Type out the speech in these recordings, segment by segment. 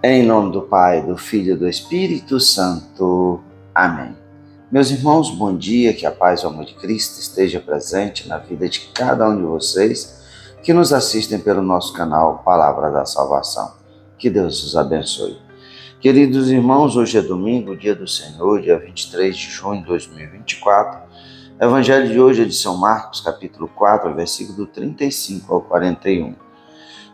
Em nome do Pai, do Filho e do Espírito Santo. Amém. Meus irmãos, bom dia, que a paz e o amor de Cristo esteja presente na vida de cada um de vocês que nos assistem pelo nosso canal Palavra da Salvação. Que Deus os abençoe. Queridos irmãos, hoje é domingo, dia do Senhor, dia 23 de junho de 2024. O Evangelho de hoje é de São Marcos, capítulo 4, versículo 35 ao 41.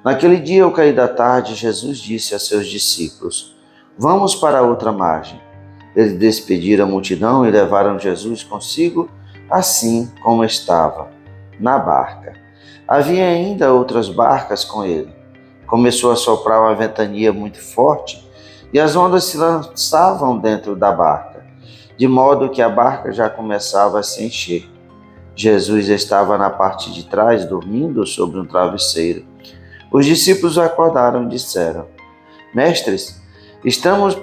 Naquele dia, ao cair da tarde, Jesus disse a seus discípulos: "Vamos para a outra margem." Eles despediram a multidão e levaram Jesus consigo, assim como estava, na barca. Havia ainda outras barcas com ele. Começou a soprar uma ventania muito forte e as ondas se lançavam dentro da barca, de modo que a barca já começava a se encher. Jesus estava na parte de trás, dormindo sobre um travesseiro. Os discípulos acordaram e disseram: "Mestres, estamos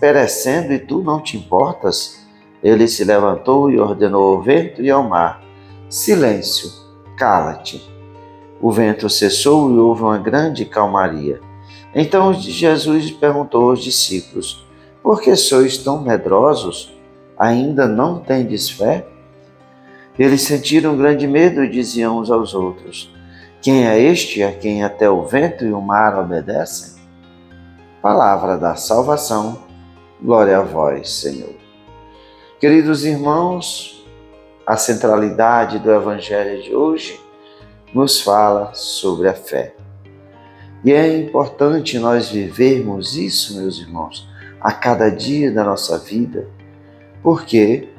perecendo e tu não te importas?" Ele se levantou e ordenou ao vento e ao mar: "Silêncio, cala-te." O vento cessou e houve uma grande calmaria. Então Jesus perguntou aos discípulos: "Por que sois tão medrosos? Ainda não tendes fé?" Eles sentiram grande medo e diziam uns aos outros: "Quem é este a quem até o vento e o mar obedecem?" Palavra da salvação, glória a vós, Senhor. Queridos irmãos, a centralidade do Evangelho de hoje nos fala sobre a fé. E é importante nós vivermos isso, meus irmãos, a cada dia da nossa vida, porque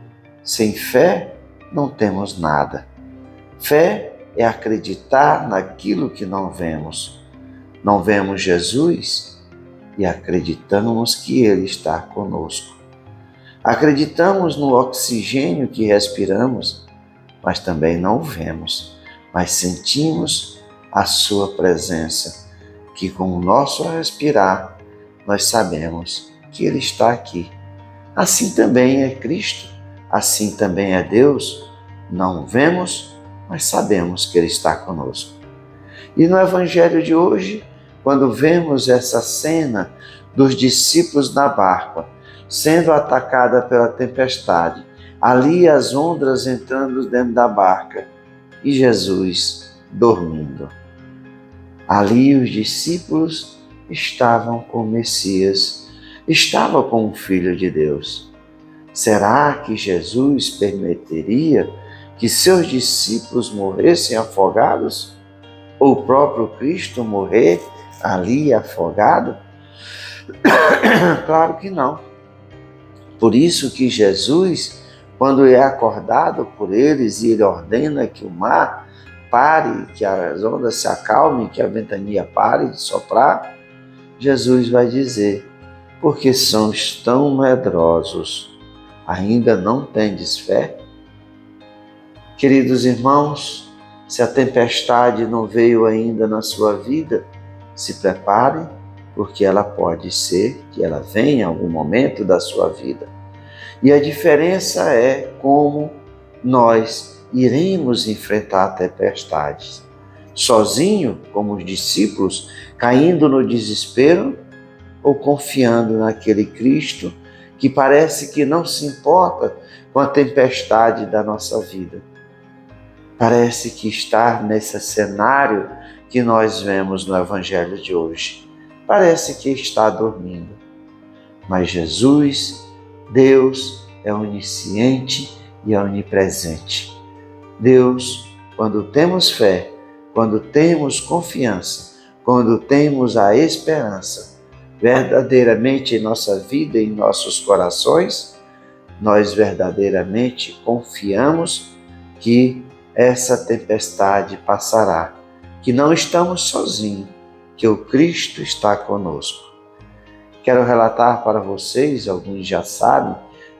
sem fé não temos nada. Fé é acreditar naquilo que não vemos. Não vemos Jesus e acreditamos que Ele está conosco. Acreditamos no oxigênio que respiramos, mas também não o vemos, mas sentimos a Sua presença, que com o nosso respirar nós sabemos que Ele está aqui. Assim também é Cristo, assim também é Deus. Não vemos, mas sabemos que Ele está conosco. E no Evangelho de hoje, quando vemos essa cena dos discípulos na barca, sendo atacada pela tempestade, ali as ondas entrando dentro da barca e Jesus dormindo. Ali os discípulos estavam com o Messias, estavam com o Filho de Deus. Será que Jesus permitiria que seus discípulos morressem afogados? Ou o próprio Cristo morrer ali afogado? Claro que não. Por isso que Jesus, quando é acordado por eles e ele ordena que o mar pare, que as ondas se acalmem, que a ventania pare de soprar, Jesus vai dizer: "Porque sois tão medrosos, ainda não tendes fé?" Queridos irmãos, se a tempestade não veio ainda na sua vida, se prepare, porque ela pode ser que ela venha em algum momento da sua vida. E a diferença é como nós iremos enfrentar tempestades. Sozinho, como os discípulos, caindo no desespero, ou confiando naquele Cristo que parece que não se importa com a tempestade da nossa vida. Parece que está nesse cenário que nós vemos no Evangelho de hoje. Parece que está dormindo. Mas Jesus, Deus, é onisciente e é onipresente. Deus, quando temos fé, quando temos confiança, quando temos a esperança verdadeiramente em nossa vida e em nossos corações, nós verdadeiramente confiamos que essa tempestade passará, que não estamos sozinhos, que o Cristo está conosco. Quero relatar para vocês, alguns já sabem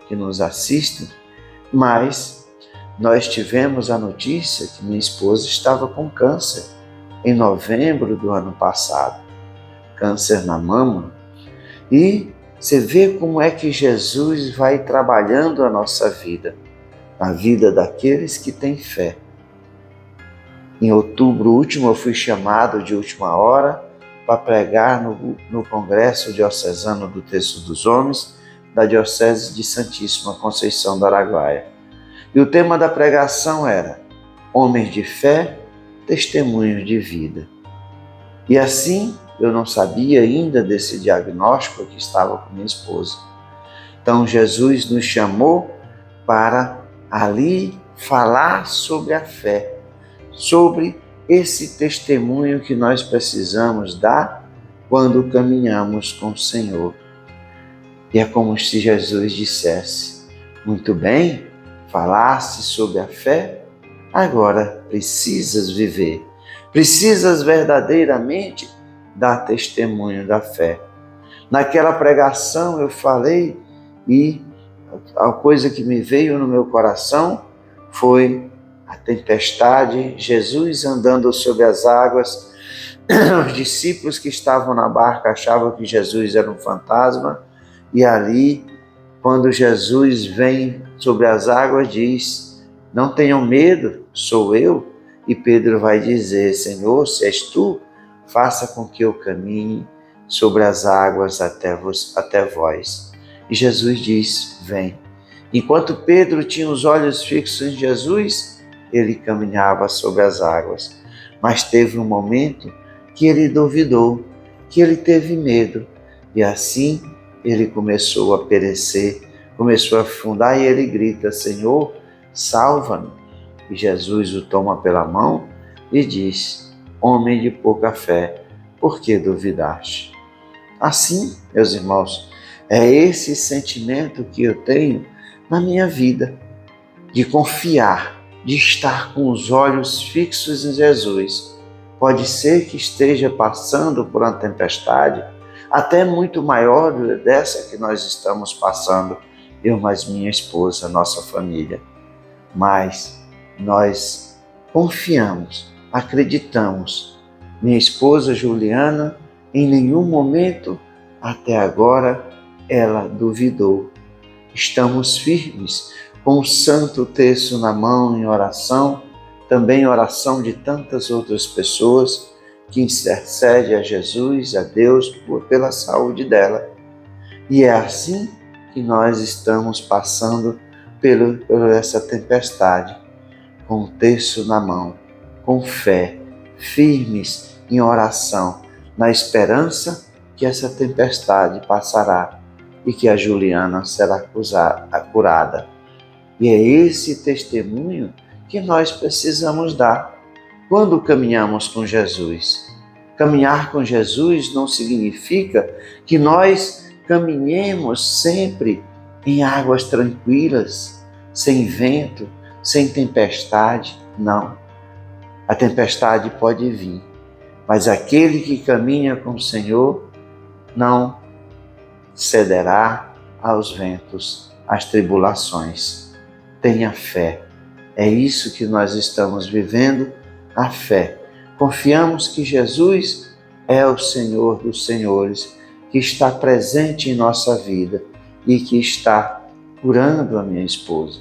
que nos assistem, mas nós tivemos a notícia que minha esposa estava com câncer em novembro do ano passado, câncer na mama, e você vê como é que Jesus vai trabalhando a nossa vida, a vida daqueles que têm fé. Em outubro último eu fui chamado de última hora para pregar no Congresso Diocesano do Terço dos Homens da Diocese de Santíssima Conceição do Araguaia. E o tema da pregação era Homens de Fé, Testemunhos de Vida. E assim, eu não sabia ainda desse diagnóstico que estava com minha esposa. Então, Jesus nos chamou para ali falar sobre a fé, sobre esse testemunho que nós precisamos dar quando caminhamos com o Senhor. E é como se Jesus dissesse, muito bem, falasse sobre a fé, agora precisas viver, precisas verdadeiramente dar testemunho da fé. Naquela pregação eu falei e a coisa que me veio no meu coração foi a tempestade, Jesus andando sobre as águas, os discípulos que estavam na barca achavam que Jesus era um fantasma, e ali, quando Jesus vem sobre as águas, diz, não tenham medo, sou eu, e Pedro vai dizer, Senhor, se és tu, faça com que eu caminhe sobre as águas até vós. E Jesus diz, vem. Enquanto Pedro tinha os olhos fixos em Jesus, ele caminhava sobre as águas. Mas teve um momento que ele duvidou, que ele teve medo. E assim ele começou a perecer, começou a afundar e ele grita, Senhor, salva-me. E Jesus o toma pela mão e diz, homem de pouca fé, por que duvidaste? Assim, meus irmãos, é esse sentimento que eu tenho na minha vida, de confiar, de estar com os olhos fixos em Jesus. Pode ser que esteja passando por uma tempestade, até muito maior dessa que nós estamos passando, eu mais minha esposa, nossa família. Mas nós confiamos, acreditamos. Minha esposa Juliana, em nenhum momento até agora, ela duvidou. Estamos firmes, com o Santo Terço na mão em oração, também oração de tantas outras pessoas que intercede a Jesus, a Deus, pela saúde dela. E é assim que nós estamos passando por essa tempestade, com o terço na mão, com fé, firmes em oração, na esperança que essa tempestade passará e que a Juliana será curada. E é esse testemunho que nós precisamos dar quando caminhamos com Jesus. Caminhar com Jesus não significa que nós caminhemos sempre em águas tranquilas, sem vento, sem tempestade. Não. A tempestade pode vir, mas aquele que caminha com o Senhor não cederá aos ventos, às tribulações. Tenha fé. É isso que nós estamos vivendo, a fé. Confiamos que Jesus é o Senhor dos Senhores, que está presente em nossa vida e que está curando a minha esposa.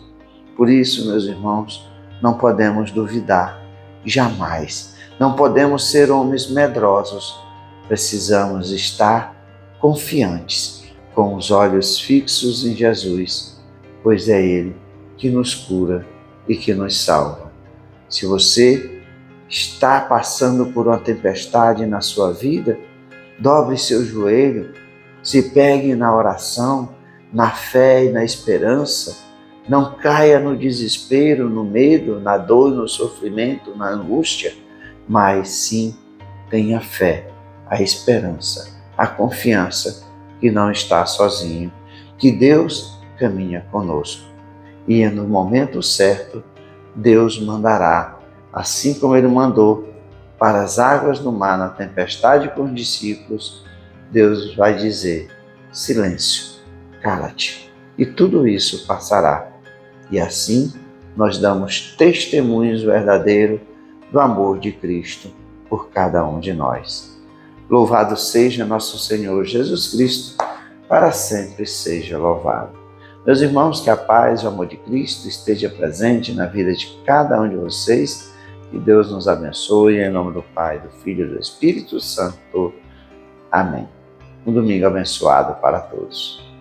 Por isso, meus irmãos, não podemos duvidar, jamais. Não podemos ser homens medrosos. Precisamos estar confiantes, com os olhos fixos em Jesus, pois é Ele que nos cura e que nos salva. Se você está passando por uma tempestade na sua vida, dobre seu joelho, se pegue na oração, na fé e na esperança. Não caia no desespero, no medo, na dor, no sofrimento, na angústia, mas sim tenha fé, a esperança, a confiança que não está sozinho, que Deus caminha conosco. E no momento certo, Deus mandará, assim como Ele mandou para as águas do mar na tempestade com os discípulos, Deus vai dizer, silêncio, cala-te, e tudo isso passará. E assim nós damos testemunhos verdadeiros do amor de Cristo por cada um de nós. Louvado seja nosso Senhor Jesus Cristo, para sempre seja louvado. Meus irmãos, que a paz e o amor de Cristo esteja presente na vida de cada um de vocês. Que Deus nos abençoe, em nome do Pai, do Filho e do Espírito Santo. Amém. Um domingo abençoado para todos.